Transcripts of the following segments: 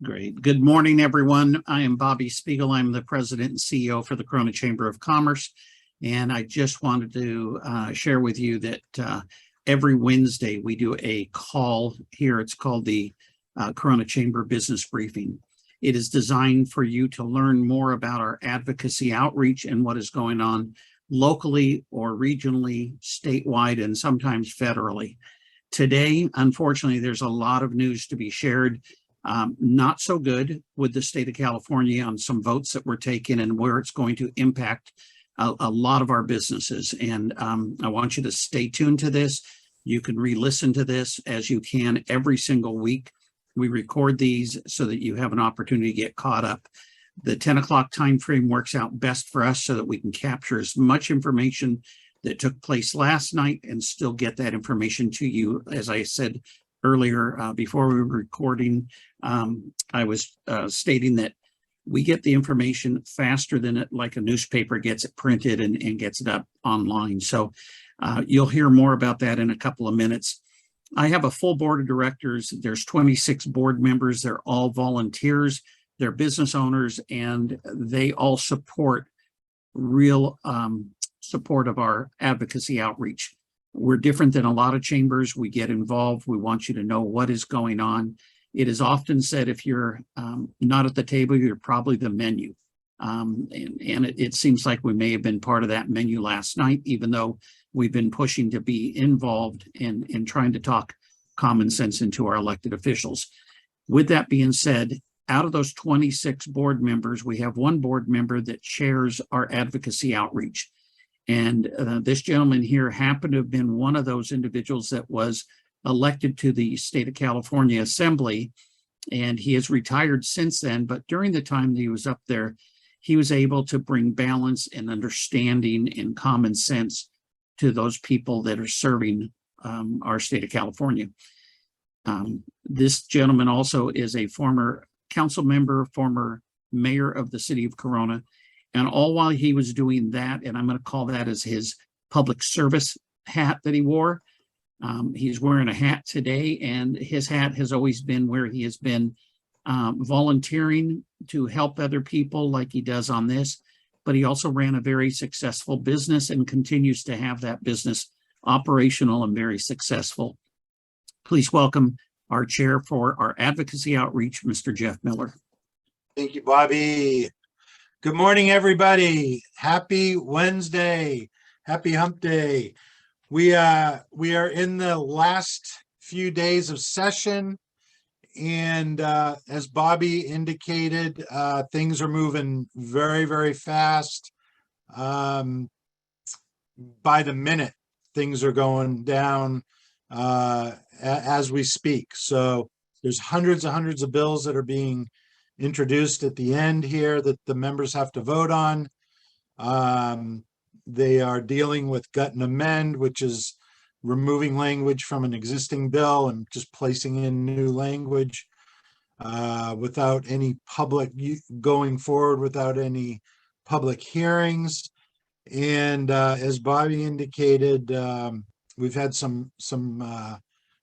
Great. Good morning, everyone. I am Bobby Spiegel. I'm the president and CEO for the Corona Chamber of Commerce. And I just wanted to share with you that every Wednesday we do a call here. It's called the Corona Chamber Business Briefing. It is designed for you to learn more about our advocacy outreach and what is going on locally or regionally, statewide, and sometimes federally. Today, unfortunately, there's a lot of news to be shared. Not so good with the state of California on some votes that were taken and where it's going to impact a lot of our businesses. And I want you to stay tuned to this. You can re-listen to this as you can every single week. We record these so that you have an opportunity to get caught up. The 10 o'clock time frame works out best for us so that we can capture as much information that took place last night and still get that information to you. As I said earlier, before we were recording, I was stating that we get the information faster than it, like a newspaper gets it printed and gets it up online. So you'll hear more about that in a couple of minutes. I have a full board of directors. There's 26 board members. They're all volunteers. They're business owners, and they all support real support of our advocacy outreach. We're different than a lot of chambers. We get involved. We want you to know what is going on. It is often said if you're not at the table, you're probably the menu. And it seems like we may have been part of that menu last night, even though we've been pushing to be involved in trying to talk common sense into our elected officials. With that being said, out of those 26 board members, we have one board member that chairs our advocacy outreach. And this gentleman here happened to have been one of those individuals that was elected to the state of California Assembly, and he has retired since then. But during the time that he was up there, he was able to bring balance and understanding and common sense to those people that are serving our state of California. This gentleman also is a former council member, former mayor of the city of Corona. And all while he was doing that, and I'm going to call that as his public service hat that he wore, he's wearing a hat today, and his hat has always been where he has been volunteering to help other people like he does on this. But he also ran a very successful business and continues to have that business operational and very successful. Please welcome our chair for our advocacy outreach, Mr. Jeff Miller. Thank you, Bobby. Good morning, everybody. Happy Wednesday. Happy hump day. We are in the last few days of session. And as Bobby indicated, things are moving very, very fast. By the minute, things are going down as we speak. So there's hundreds of bills that are being introduced at the end here that the members have to vote on. They are dealing with gut and amend, which is removing language from an existing bill and just placing in new language without any public, going forward without any public hearings. And as Bobby indicated, we've had some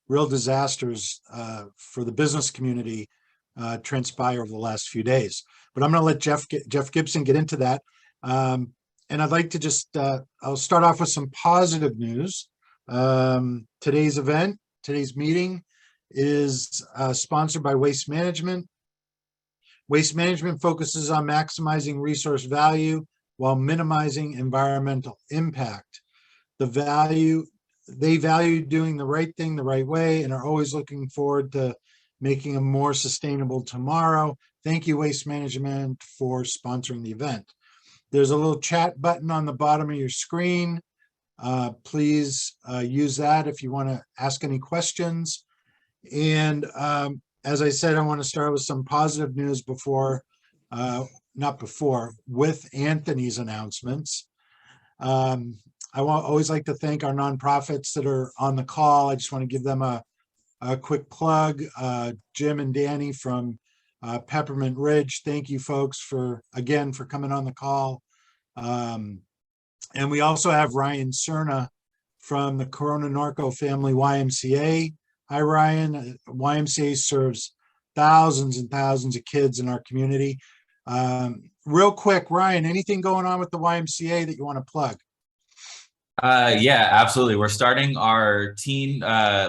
real disasters for the business community transpire over the last few days. But I'm going to let Jeff Gibson get into that. And I'd like to just, I'll start off with some positive news. Today's meeting is sponsored by Waste Management. Waste Management focuses on maximizing resource value while minimizing environmental impact. They value doing the right thing the right way and are always looking forward to making a more sustainable tomorrow. Thank you, Waste Management, for sponsoring the event. There's a little chat button on the bottom of your screen. Please use that if you want to ask any questions. And as I said, I want to start with some positive news with Anthony's announcements. I always like to thank our nonprofits that are on the call. I just want to give them a quick plug. Jim and Danny from Peppermint Ridge, thank you folks for coming on the call. And we also have Ryan Cerna from the Corona Norco Family YMCA. Hi, Ryan. YMCA serves thousands and thousands of kids in our community. Real quick, Ryan, anything going on with the YMCA that you want to plug? Yeah, absolutely. We're starting our teen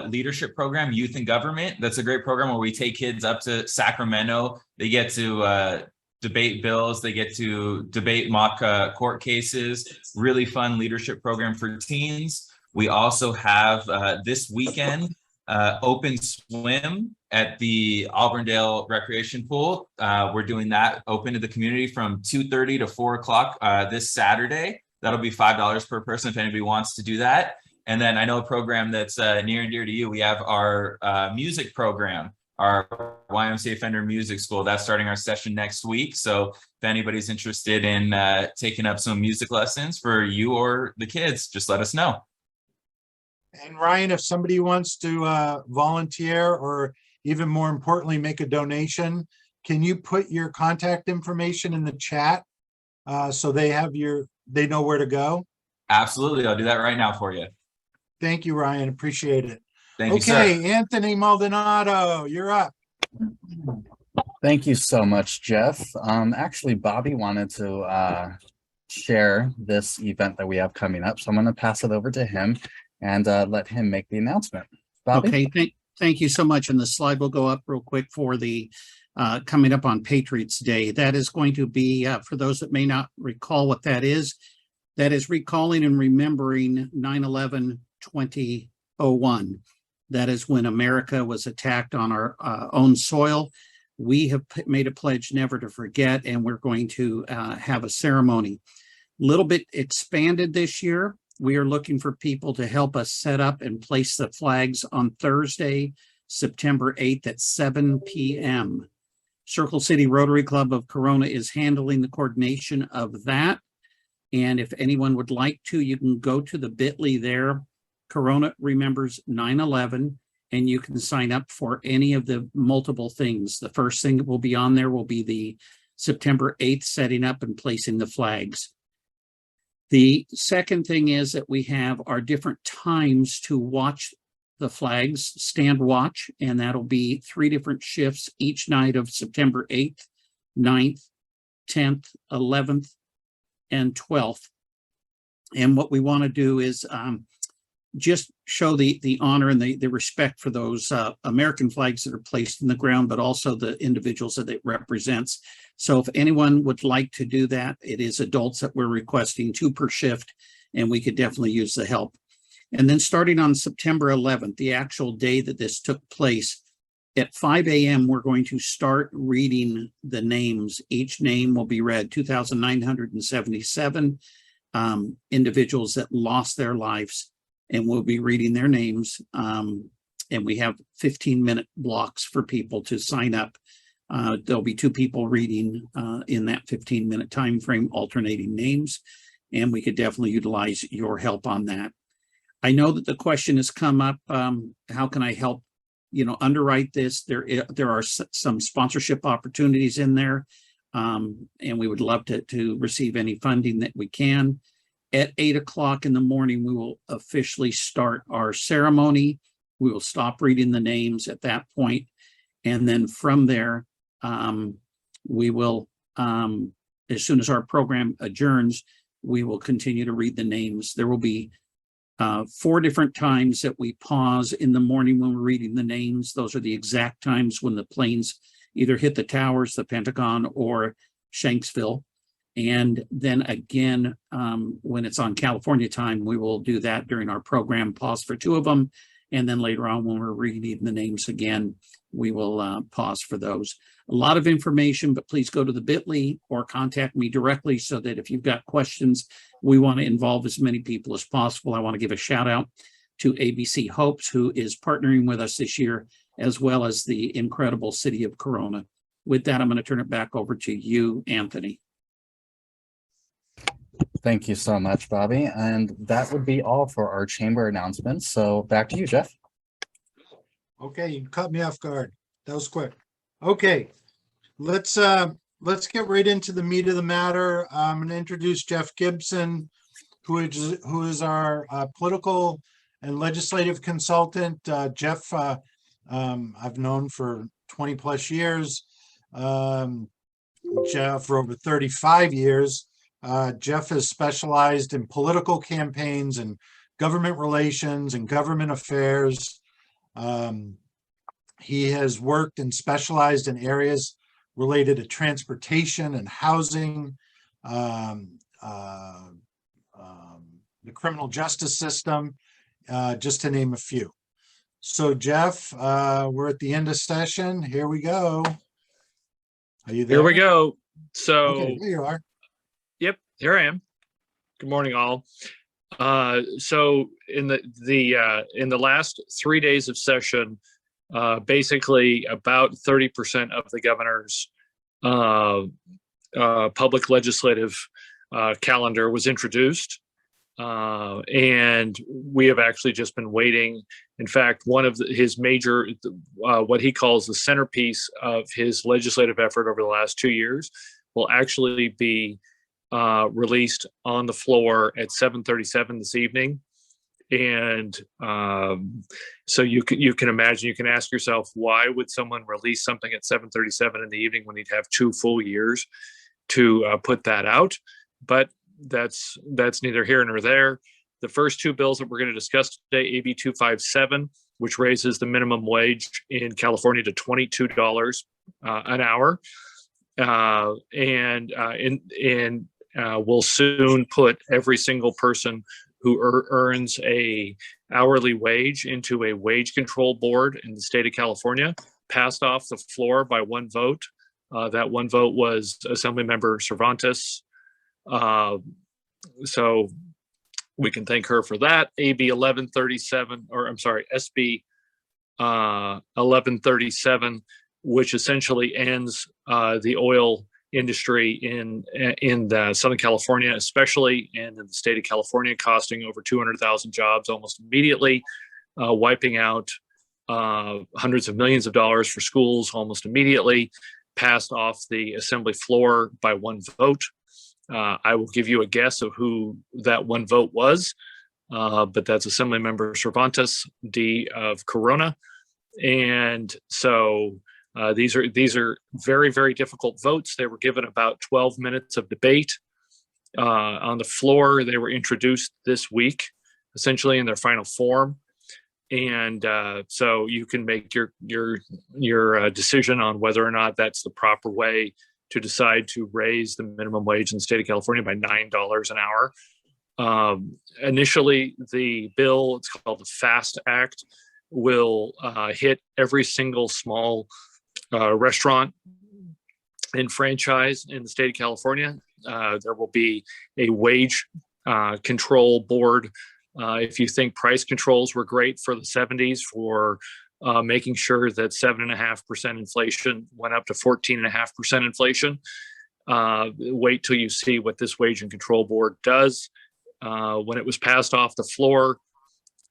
leadership program, Youth in Government. That's a great program where we take kids up to Sacramento. They get to debate bills. They get to debate mock court cases. Really fun leadership program for teens. We also have this weekend open swim at the Auburndale Recreation Pool. We're doing that open to the community from 2:30 to 4 o'clock this Saturday. That'll be $5 per person if anybody wants to do that. And then I know a program that's near and dear to you. We have our music program, our YMCA Fender Music School. That's starting our session next week. So if anybody's interested in taking up some music lessons for you or the kids, just let us know. And Ryan, if somebody wants to volunteer or even more importantly, make a donation, can you put your contact information in the chat so they know where to go? Absolutely. I'll do that right now for you. Thank you, Ryan. Appreciate it. Thank you, sir. Okay, Anthony Maldonado, you're up. Thank you so much, Jeff. Actually, Bobby wanted to share this event that we have coming up, so I'm going to pass it over to him and let him make the announcement. Bobby? Okay, thank you so much. And the slide will go up real quick for the coming up on Patriots Day. That is going to be, for those that may not recall what that is recalling and remembering 9/11/2001. That is when America was attacked on our own soil. We have made a pledge never to forget, and we're going to have a ceremony. Little bit expanded this year. We are looking for people to help us set up and place the flags on Thursday, September 8th at 7 p.m. Circle City Rotary Club of Corona is handling the coordination of that. And if anyone would like to, you can go to the bit.ly there, Corona Remembers 9/11, and you can sign up for any of the multiple things. The first thing that will be on there will be the September 8th setting up and placing the flags. The second thing is that we have our different times to watch the flags, stand watch, and that'll be 3 different shifts each night of September 8th, 9th, 10th, 11th, and 12th. And what we want to do is just show the honor and the respect for those American flags that are placed in the ground, but also the individuals that it represents. So if anyone would like to do that, it is adults that we're requesting 2 per shift, and we could definitely use the help. And then starting on September 11th, the actual day that this took place, at 5 a.m., we're going to start reading the names. Each name will be read. 2,977 individuals that lost their lives, and we'll be reading their names. And we have 15-minute blocks for people to sign up. There'll be 2 people reading in that 15-minute time frame, alternating names, and we could definitely utilize your help on that. I know that the question has come up, how can I help, underwrite this? There are some sponsorship opportunities in there, and we would love to receive any funding that we can. At 8 o'clock in the morning, we will officially start our ceremony. We will stop reading the names at that point, and then from there, we will, as soon as our program adjourns, we will continue to read the names. There will be 4 different times that we pause in the morning when we're reading the names. Those are the exact times when the planes either hit the towers, the Pentagon, or Shanksville. And then again, when it's on California time, we will do that during our program, pause for 2 of them. And then later on, when we're reading the names again, we will pause for those. A lot of information, but please go to the bit.ly or contact me directly so that if you've got questions, we want to involve as many people as possible. I want to give a shout out to ABC Hopes, who is partnering with us this year, as well as the incredible city of Corona. With that, I'm going to turn it back over to you, Anthony. Thank you so much, Bobby. And that would be all for our chamber announcements. So back to you, Jeff. Okay, you caught me off guard. That was quick. Okay, let's get right into the meat of the matter. I'm going to introduce Jeff Gibson, who is our political and legislative consultant. Jeff, I've known for 20 plus years. Jeff, for over 35 years. Jeff has specialized in political campaigns and government relations and government affairs. He has worked and specialized in areas related to transportation and housing, the criminal justice system, just to name a few. So Jeff, we're at the end of session. Here we go. Are you there? Here we go. So, Okay, there you are. yep, here I am. Good morning, all. So in the last 3 days of session, basically about 30% of the governor's public legislative calendar was introduced. And we have actually just been waiting. In fact, one of his major, what he calls the centerpiece of his legislative effort over the last 2 years, will actually be released on the floor at 7:37 this evening. And so you can imagine, you can ask yourself, why would someone release something at 7:37 in the evening when he'd have 2 full years to put that out? But that's neither here nor there. The first 2 bills that we're going to discuss today, AB 257, which raises the minimum wage in California to $22 an hour, and will soon put every single person who earns a hourly wage into a wage control board in the state of California, passed off the floor by 1 vote. That 1 vote was Assemblymember Cervantes. So we can thank her for that. AB 1137, or I'm sorry, SB 1137, which essentially ends the oil industry in Southern California, especially, and in the state of California, costing over 200,000 jobs almost immediately, wiping out hundreds of millions of dollars for schools almost immediately, passed off the assembly floor by 1 vote. I will give you a guess of who that 1 vote was, but that's Assemblymember Cervantes D of Corona. And so these are very, very difficult votes. They were given about 12 minutes of debate on the floor. They were introduced this week, essentially in their final form. And so you can make your decision on whether or not that's the proper way to decide to raise the minimum wage in the state of California by $9 an hour. Initially, the bill, it's called the FAST Act, will hit every single small restaurant and franchise in the state of California. There will be a wage control board. If you think price controls were great for the 70s for making sure that 7.5% inflation went up to 14.5% inflation, wait till you see what this wage and control board does. When it was passed off the floor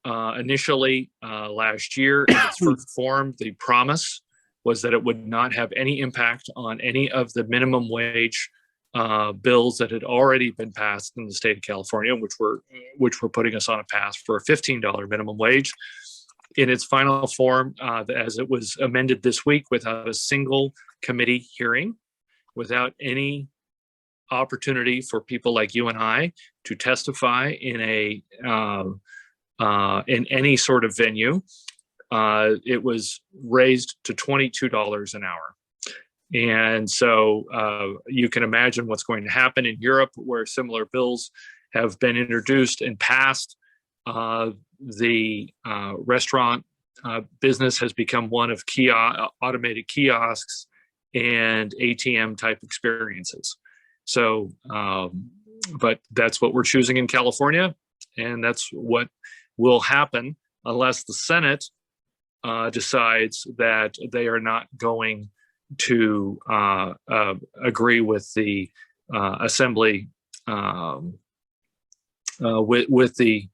initially last year in its first form, the promise was that it would not have any impact on any of the minimum wage bills that had already been passed in the state of California, which were putting us on a path for a $15 minimum wage. In its final form, as it was amended this week, without a single committee hearing, without any opportunity for people like you and I to testify in any sort of venue, it was raised to $22 an hour. And so you can imagine what's going to happen in Europe, where similar bills have been introduced and passed. The restaurant business has become one of automated kiosks and ATM type experiences. So, but that's what we're choosing in California, and that's what will happen unless the Senate decides that they are not going to agree with the Assembly with the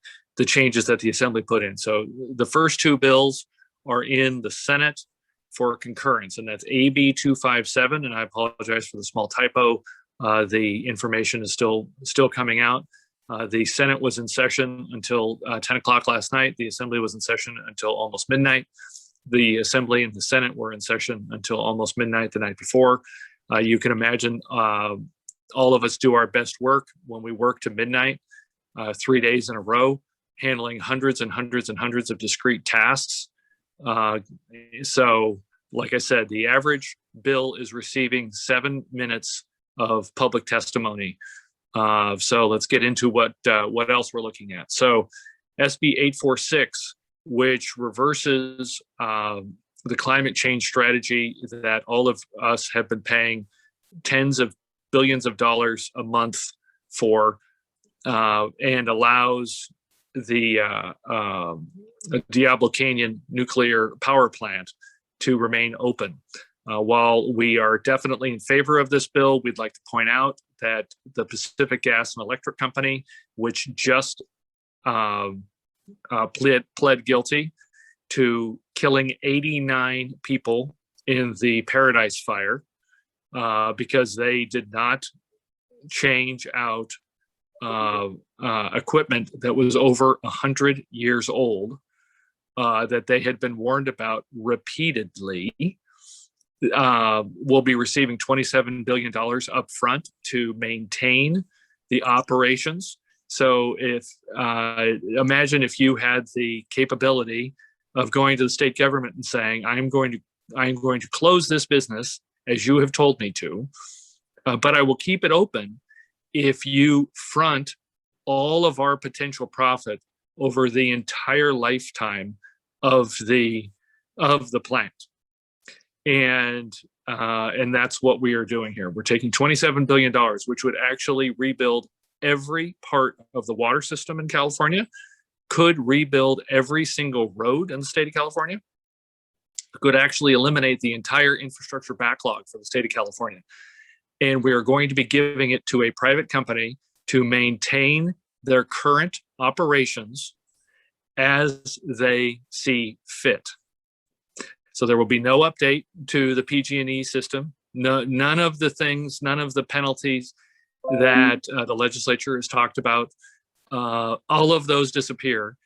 changes that the Assembly put in. So the first 2 bills are in the Senate for concurrence, and that's AB 257. And I apologize for the small typo. The information is still coming out. The Senate was in session until 10 o'clock last night. The Assembly was in session until almost midnight. the Assembly and the Senate were in session until almost midnight the night before. You can imagine all of us do our best work when we work to midnight, 3 days in a row, handling hundreds and hundreds and hundreds of discrete tasks. So, like I said, the average bill is receiving 7 minutes of public testimony. So let's get into what else we're looking at. So SB 846, which reverses the climate change strategy that all of us have been paying tens of billions of dollars a month for, and allows the Diablo Canyon nuclear power plant to remain open. While we are definitely in favor of this bill, we'd like to point out that the Pacific Gas and Electric Company, which just pled guilty to killing 89 people in the Paradise Fire because they did not change out equipment that was over 100 years old, that they had been warned about repeatedly, will be receiving $27 billion up front to maintain the operations. So if imagine if you had the capability of going to the state government and saying, I'm going to close this business as you have told me to, but I will keep it open if you front all of our potential profit over the entire lifetime of the plant. And that's what we are doing here. We're taking $27 billion, which would actually rebuild every part of the water system in California, could rebuild every single road in the state of California, could actually eliminate the entire infrastructure backlog for the state of California. And we are going to be giving it to a private company to maintain their current operations as they see fit. So there will be no update to the PG&E system. No, none of the penalties that the legislature has talked about, all of those disappear,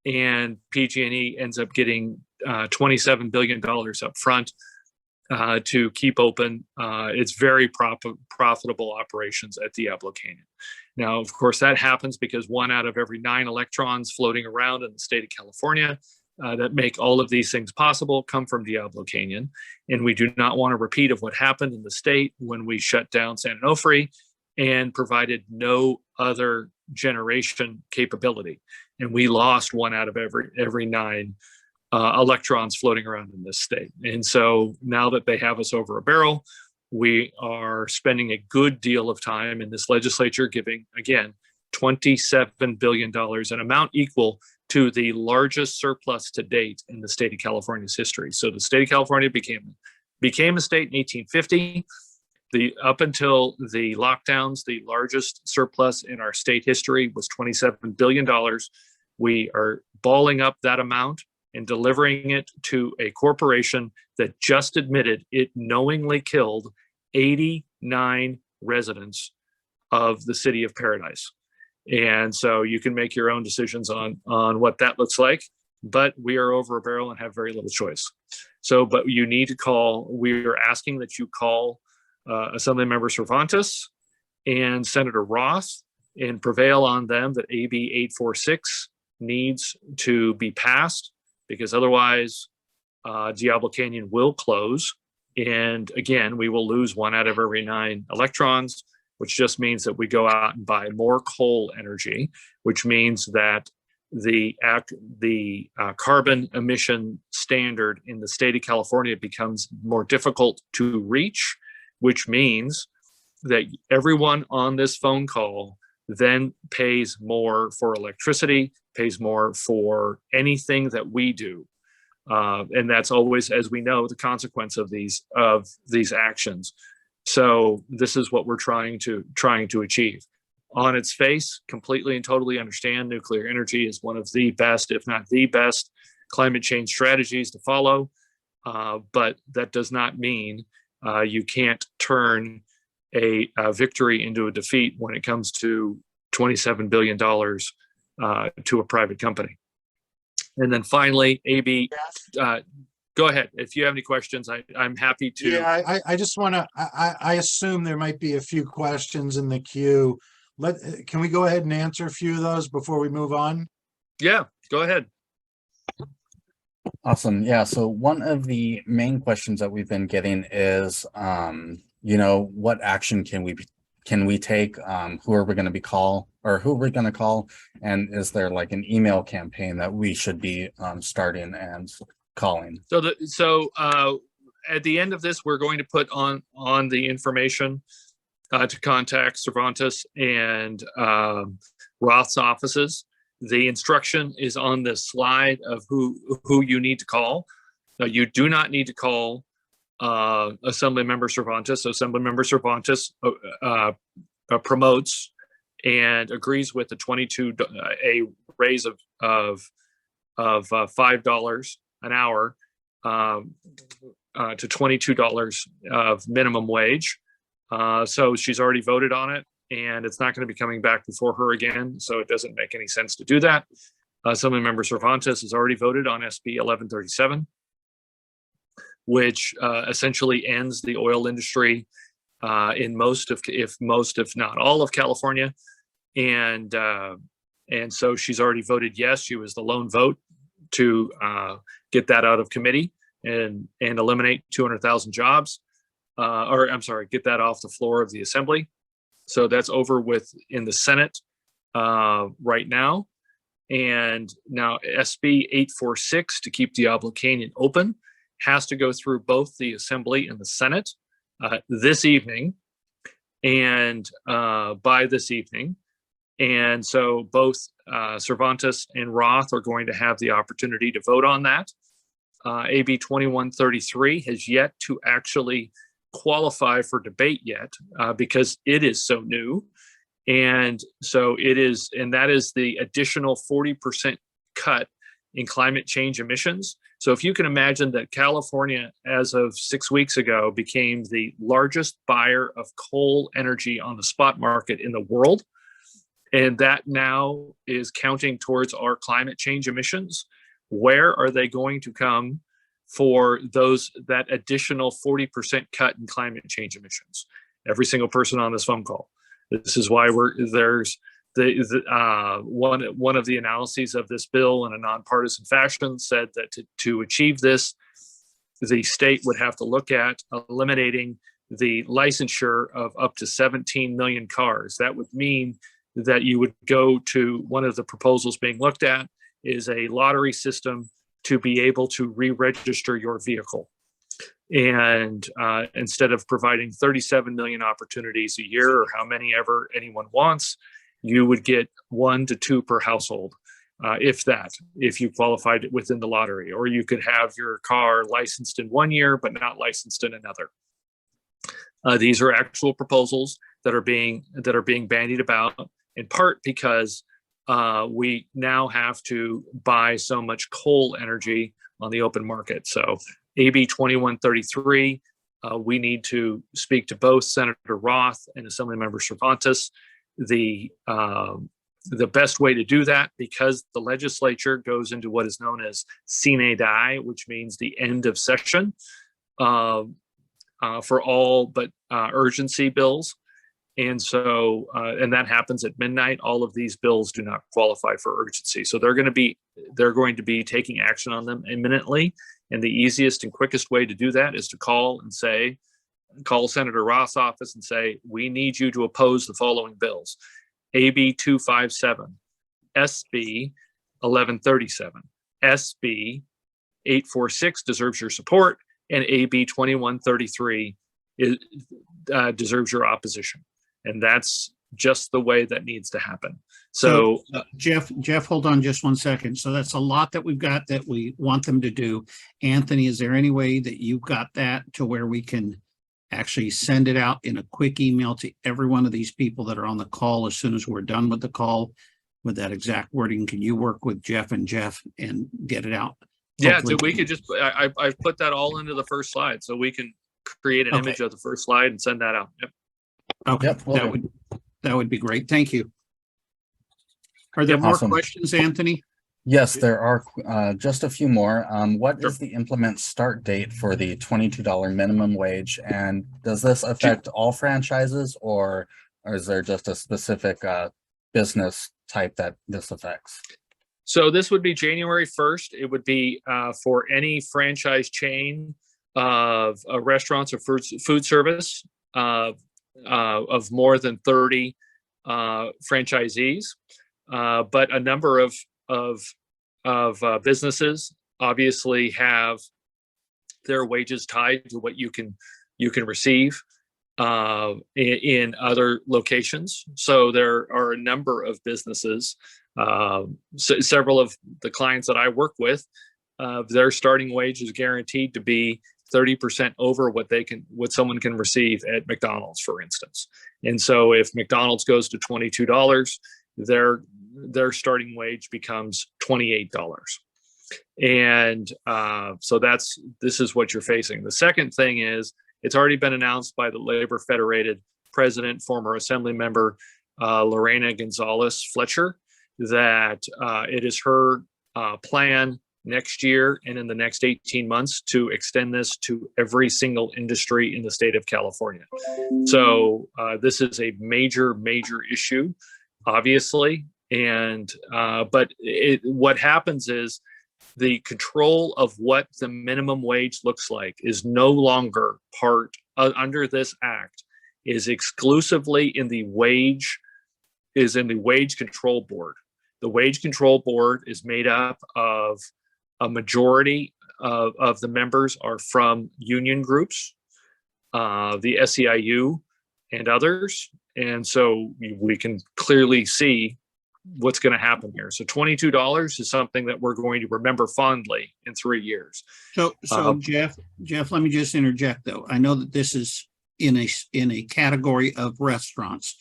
and PG&E ends up getting $27 billion up front to keep open its very profitable operations at Diablo Canyon. Now, of course, that happens because 1 out of every 9 electrons floating around in the state of California that make all of these things possible come from Diablo Canyon. And we do not want a repeat of what happened in the state when we shut down San Onofre and provided no other generation capability. And we lost 1 out of every 9 electrons floating around in this state. And so now that they have us over a barrel, we are spending a good deal of time in this legislature giving, again, $27 billion, an amount equal to the largest surplus to date in the state of California's history. So the state of California became a state in 1850. Up until the lockdowns, the largest surplus in our state history was $27 billion. We are balling up that amount and delivering it to a corporation that just admitted it knowingly killed 89 residents of the city of Paradise. And so you can make your own decisions on what that looks like, but we are over a barrel and have very little choice. So, but you need to call, we are asking that you call Assemblymember Cervantes and Senator Roth and prevail on them that AB 846 needs to be passed, because otherwise Diablo Canyon will close. And again, we will lose 1 out of every 9 electrons, which just means that we go out and buy more coal energy, which means that the carbon emission standard in the state of California becomes more difficult to reach, which means that everyone on this phone call then pays more for electricity, pays more for anything that we do. And that's always, as we know, the consequence of these actions. So this is what we're trying to achieve. On its face, completely and totally understand nuclear energy is one of the best, if not the best, climate change strategies to follow. But that does not mean you can't turn a victory into a defeat when it comes to $27 billion to a private company. And then finally, AB, go go ahead. If you have any questions, I'm happy to. Yeah, I just want to, I assume there might be a few questions in the queue. Can we go ahead and answer a few of those before we move on? Yeah, go ahead. Awesome. Yeah. So one of the main questions that we've been getting is, you know, what action can we take? Who are we going to be who are we going to call? And is there like an email campaign that we should be starting and calling? So at the end of this, we're going to put on the information to contact Cervantes and Roth's offices. The instruction is on the slide of who you need to call. Now, you do not need to call Assemblymember Cervantes. So Assemblymember Cervantes promotes and agrees with the a raise of $5 an hour to $22 of minimum wage. So she's already voted on it, and it's not going to be coming back before her again. So it doesn't make any sense to do that. Assemblymember Cervantes has already voted on SB 1137, which essentially ends the oil industry in most, if not all of California. And so she's already voted yes. She was the lone vote to get that out of committee and eliminate 200,000 jobs. Or I'm sorry, get that off the floor of the assembly. So that's over with in the Senate right now. And now SB 846, to keep Diablo Canyon open, has to go through both the Assembly and the Senate this evening, and by this evening. And so both Cervantes and Roth are going to have the opportunity to vote on that. AB 2133 has yet to actually qualify for debate yet because it is so new. And so it is, and that is the additional 40% cut in climate change emissions. So if you can imagine that California, as of 6 weeks ago, became the largest buyer of coal energy on the spot market in the world, and that now is counting towards our climate change emissions, where are they going to come for that additional 40% cut in climate change emissions? Every single person on this phone call. This is why there's one of the analyses of this bill in a nonpartisan fashion said that to achieve this, the state would have to look at eliminating the licensure of up to 17 million cars. That would mean that you would go to, one of the proposals being looked at is a lottery system to be able to re-register your vehicle. And instead of providing 37 million opportunities a year, or how many ever anyone wants, you would get 1 to 2 per household, if you qualified within the lottery. Or you could have your car licensed in 1 year, but not licensed in another. These are actual proposals that are being bandied about, in part because we now have to buy so much coal energy on the open market. So AB 2133, we need to speak to both Senator Roth and Assemblymember Cervantes. The best way to do that, because the legislature goes into what is known as sine die, which means the end of session for all but urgency bills. And so, and that happens at midnight. All of these bills do not qualify for urgency. So they're going to be taking action on them imminently. And the easiest and quickest way to do that is to call Senator Roth's office and say, we need you to oppose the following bills: AB 257, SB 1137, SB 846 deserves your support, and AB 2133 deserves your opposition. And that's just the way that needs to happen. So Jeff, hold on just 1 second. So that's a lot that we've got that we want them to do. Anthony, is there any way that you've got that to where we can actually send it out in a quick email to every one of these people that are on the call as soon as we're done with the call with that exact wording? Can you work with Jeff and get it out? Yeah, Hopefully. so we could just, I've put that all into the first slide, so we can create an Okay. image of the first slide and send that out. Yep. Okay, Yep, will do. that would be great. Thank you. Are there more Awesome. questions, Anthony? Yes, there are just a few more. What Sure. is the implement start date for the $22 minimum wage? And does this affect all franchises, or is there just a specific business type that this affects? So this would be January 1st. It would be for any franchise chain of restaurants or food service of more than 30 franchisees. But a number of businesses obviously have their wages tied to what you can receive in other locations. So there are a number of businesses, several of the clients that I work with, their starting wage is guaranteed to be 30% over what someone can receive at McDonald's, for instance. And so if McDonald's goes to $22, their starting wage becomes $28. And so this is what you're facing. The second thing is, it's already been announced by the Labor Federated president, former Assembly member Lorena Gonzalez Fletcher, that it is her plan next year and in the next 18 months to extend this to every single industry in the state of California. So this is a major issue, obviously. And but what happens is, the control of what the minimum wage looks like is no longer part under this act, is exclusively in the wage control board. The wage control board is made up of a majority of the members are from union groups, the SEIU and others. And so we can clearly see what's going to happen here. So $22 is something that we're going to remember fondly in 3 years. So Jeff, let me just interject though. I know that this is in a category of restaurants.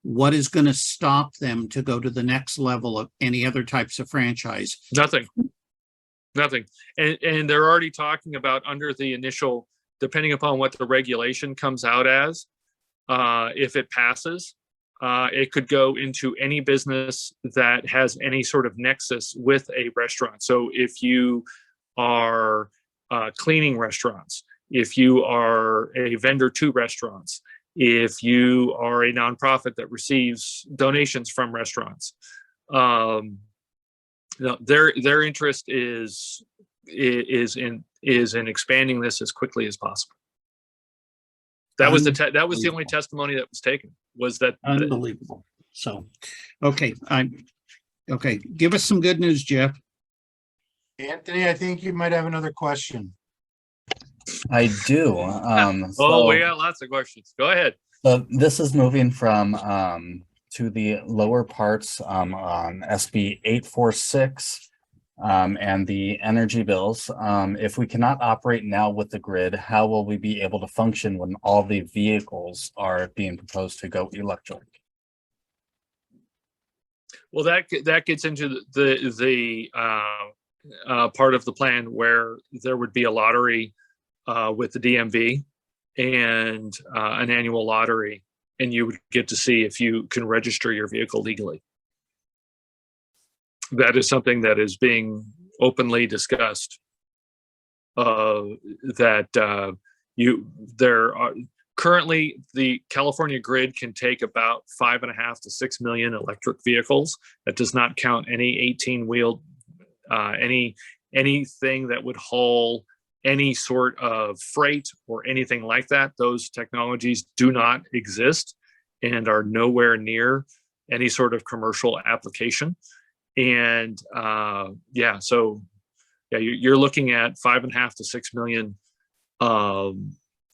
What is going to stop them to go to the next level of any other types of franchise? Nothing. And they're already talking about, under the initial, depending upon what the regulation comes out as, if it passes, it could go into any business that has any sort of nexus with a restaurant. So if you are cleaning restaurants, if you are a vendor to restaurants, if you are a nonprofit that receives donations from restaurants, their interest is in expanding this as quickly as possible. That was the only testimony that was taken, was that. Unbelievable. So, okay. Give us some good news, Jeff. Anthony, I think you might have another question. I do. We got lots of questions. Go ahead. So this is moving from to the lower parts on SB 846 and the energy bills. If we cannot operate now with the grid, how will we be able to function when all the vehicles are being proposed to go electric? Well, that gets into the part of the plan where there would be a lottery with the DMV and an annual lottery, and you would get to see if you can register your vehicle legally. That is something that is being openly discussed. Currently, the California grid can take about 5.5 to 6 million electric vehicles. That does not count any 18-wheeled, anything that would haul any sort of freight or anything like that. Those technologies do not exist and are nowhere near any sort of commercial application. And you're looking at 5.5 to 6 million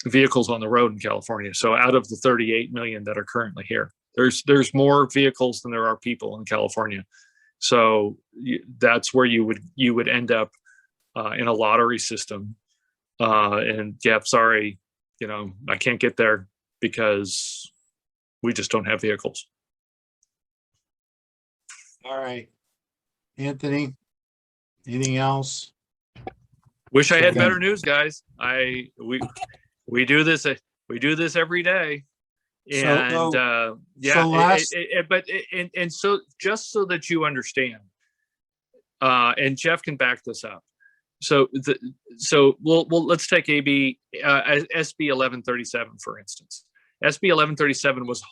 vehicles on the road in California. So out of the 38 million that are currently here, there's more vehicles than there are people in California. So that's where you would end up in a lottery system. And yeah, sorry, I can't get there because we just don't have vehicles. All right. Anthony, anything else? Wish I had better news, guys. We do this every day. And so just so that you understand, and Jeff can back this up. So let's take SB 1137 for instance. SB 1137 was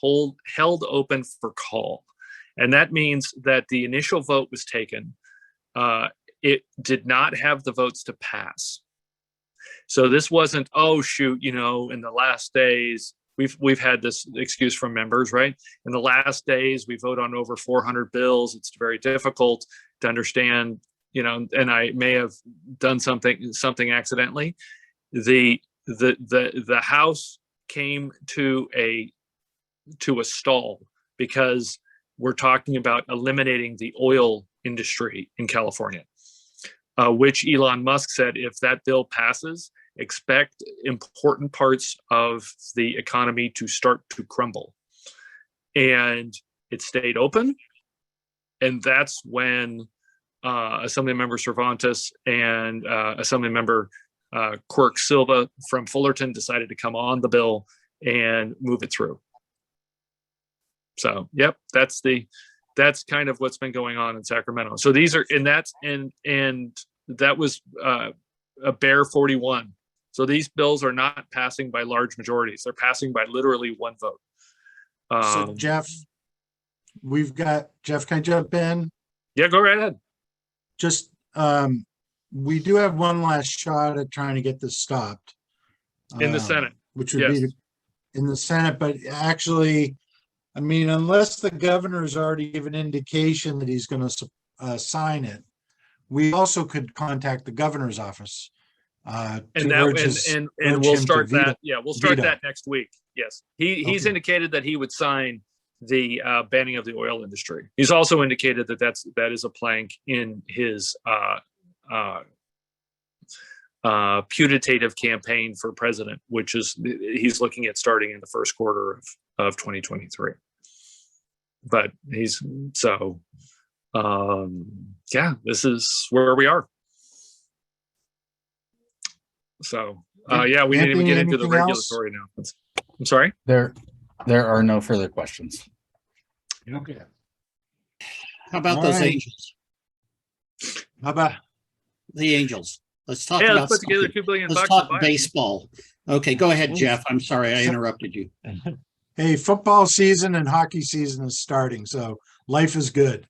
held open for call, and that means that the initial vote was taken. It did not have the votes to pass. So this wasn't, oh shoot, in the last days we've had this excuse from members, right? In the last days we vote on over 400 bills. It's very difficult to understand, and I may have done something accidentally. The House came to a stall because we're talking about eliminating the oil industry in California, which Elon Musk said, if that bill passes, expect important parts of the economy to start to crumble. And it stayed open. And that's when Assemblymember Cervantes and Assemblymember Quirk Silva from Fullerton decided to come on the bill and move it through. So, yep, that's kind of what's been going on in Sacramento. So these are, and that was a bare 41. So these bills are not passing by large majorities. They're passing by literally one vote. So Jeff, Jeff, can I jump in? Yeah, go right ahead. Just, we do have one last shot at trying to get this stopped. In the Senate. Which would be in the Senate, but actually, I mean, unless the governor's already given indication that he's going to sign it, we also could contact the governor's office. And we'll start that. Yeah, we'll start that next week. Yes, he's indicated that he would sign the banning of the oil industry. He's also indicated that is a plank in his putative campaign for president, which is he's looking at starting in the first quarter of 2023. But this is where we are. So we didn't even get into the regulatory announcements. I'm sorry. There are no further questions. Okay. How about All those right. Angels? How about The Angels. Let's talk Yeah, about let's put together something. $2 billion. Let's talk baseball. Okay, go ahead, Jeff. I'm sorry I interrupted you. hey, football season and hockey season is starting, so life is good.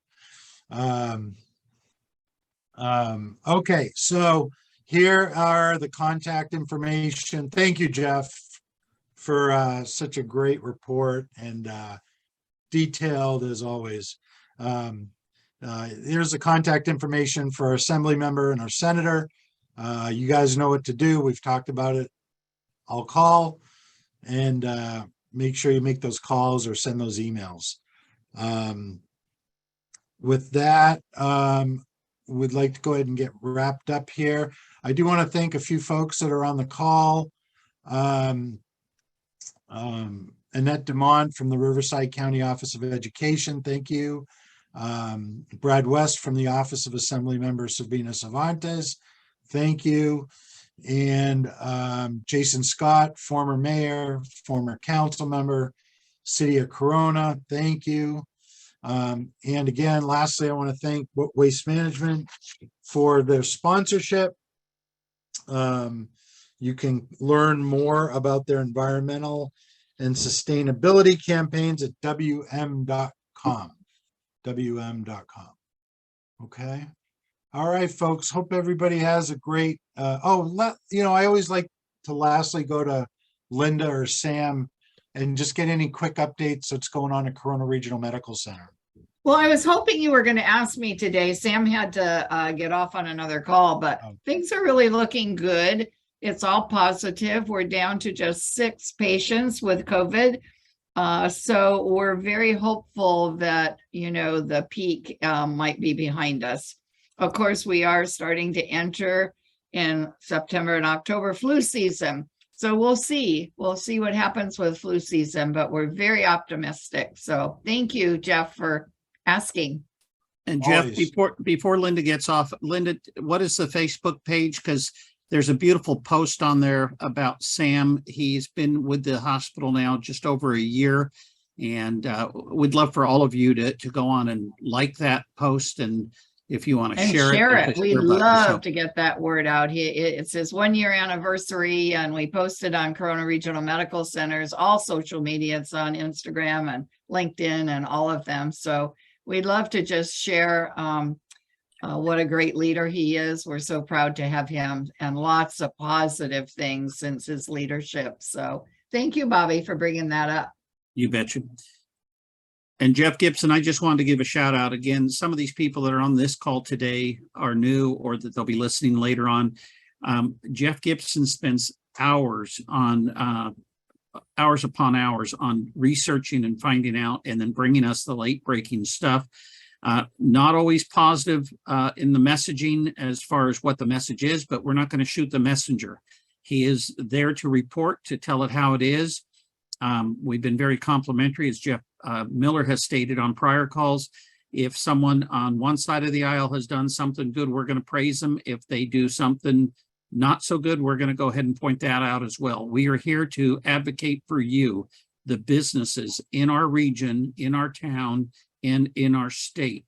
Okay, so here are the contact information. Thank you, Jeff, for such a great report and detailed as always. Here's the contact information for our assembly member and our senator. You guys know what to do. We've talked about it. I'll call and make sure you make those calls or send those emails. With that, we'd like to go ahead and get wrapped up here. I do want to thank a few folks that are on the call. Annette Demont from the Riverside County Office of Education, thank you. Brad West from the Office of Assemblymember Sabina Cervantes, thank you. And Jason Scott, former mayor, former council member, City of Corona, thank you. And again, lastly, I want to thank Waste Management for their sponsorship. You can learn more about their environmental and sustainability campaigns at WM.com. Okay. All right, folks. Hope everybody has a great, I always like to lastly go to Linda or Sam and just get any quick updates that's going on at Corona Regional Medical Center. Well, I was hoping you were going to ask me today. Sam had to get off on another call, but things are really looking good. It's all positive. We're down to just 6 patients with COVID. So we're very hopeful that, the peak might be behind us. Of course, we are starting to enter in September and October flu season. So we'll see. We'll see what happens with flu season, but we're very optimistic. So thank you, Jeff, for asking. And Jeff, Always. before Linda gets off, Linda, what is the Facebook page? Because there's a beautiful post on there about Sam. He's been with the hospital now just over a year. And we'd love for all of you to go on and like that post and if you want to And share it. share there's it. a We share button. So love to get that word out. It's his 1 year anniversary and we posted on Corona Regional Medical Center's all social media. It's on Instagram and LinkedIn and all of them. So we'd love to just share what a great leader he is. We're so proud to have him and lots of positive things since his leadership. So thank you, Bobby, for bringing that up. You betcha. And Jeff Gibson, I just wanted to give a shout out again. Some of these people that are on this call today are new or that they'll be listening later on. Jeff Gibson spends hours upon hours on researching and finding out and then bringing us the late breaking stuff. Not always positive in the messaging as far as what the message is, but we're not going to shoot the messenger. He is there to report, to tell it how it is. We've been very complimentary, as Jeff Miller has stated on prior calls. If someone on one side of the aisle has done something good, we're going to praise them. If they do something not so good, we're going to go ahead and point that out as well. We are here to advocate for you, the businesses in our region, in our town, and in our state.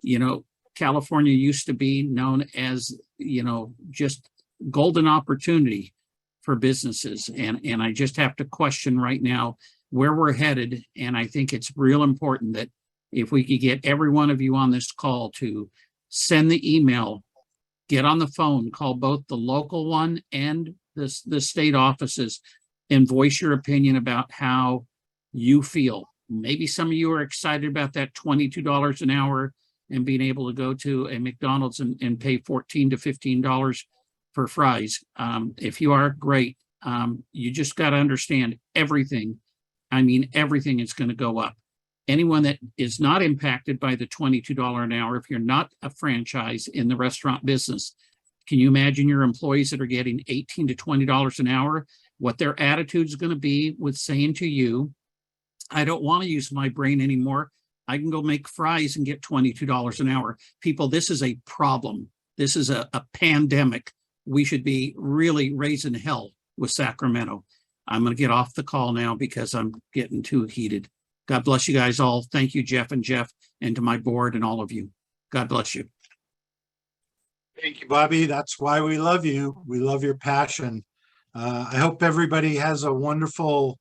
You know, California used to be known as, you know, just golden opportunity for businesses. And I just have to question right now where we're headed. And I think it's real important that if we could get every one of you on this call to send the email, get on the phone, call both the local one and the state offices and voice your opinion about how you feel. Maybe some of you are excited about that $22 an hour and being able to go to a McDonald's and pay $14 to $15 for fries. If you are, great. You just got to understand everything. I mean, everything is going to go up. Anyone that is not impacted by the $22 an hour, if you're not a franchise in the restaurant business, can you imagine your employees that are getting $18 to $20 an hour, what their attitude is going to be with saying to you, I don't want to use my brain anymore. I can go make fries and get $22 an hour. People, this is a problem. This is a pandemic. We should be really raising hell with Sacramento. I'm going to get off the call now because I'm getting too heated. God bless you guys all. Thank you, Jeff, and to my board and all of you. God bless you. Thank you, Bobby. That's why we love you. We love your passion. I hope everybody has a wonderful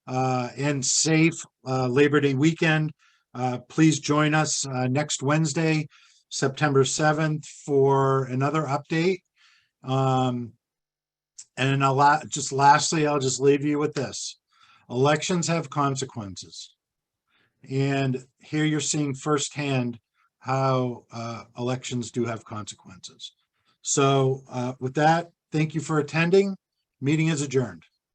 and safe Labor Day weekend. Please join us next Wednesday, September 7th for another update. And lastly, I'll just leave you with this. Elections have consequences. And here you're seeing firsthand how elections do have consequences. So with that, thank you for attending. Meeting is adjourned.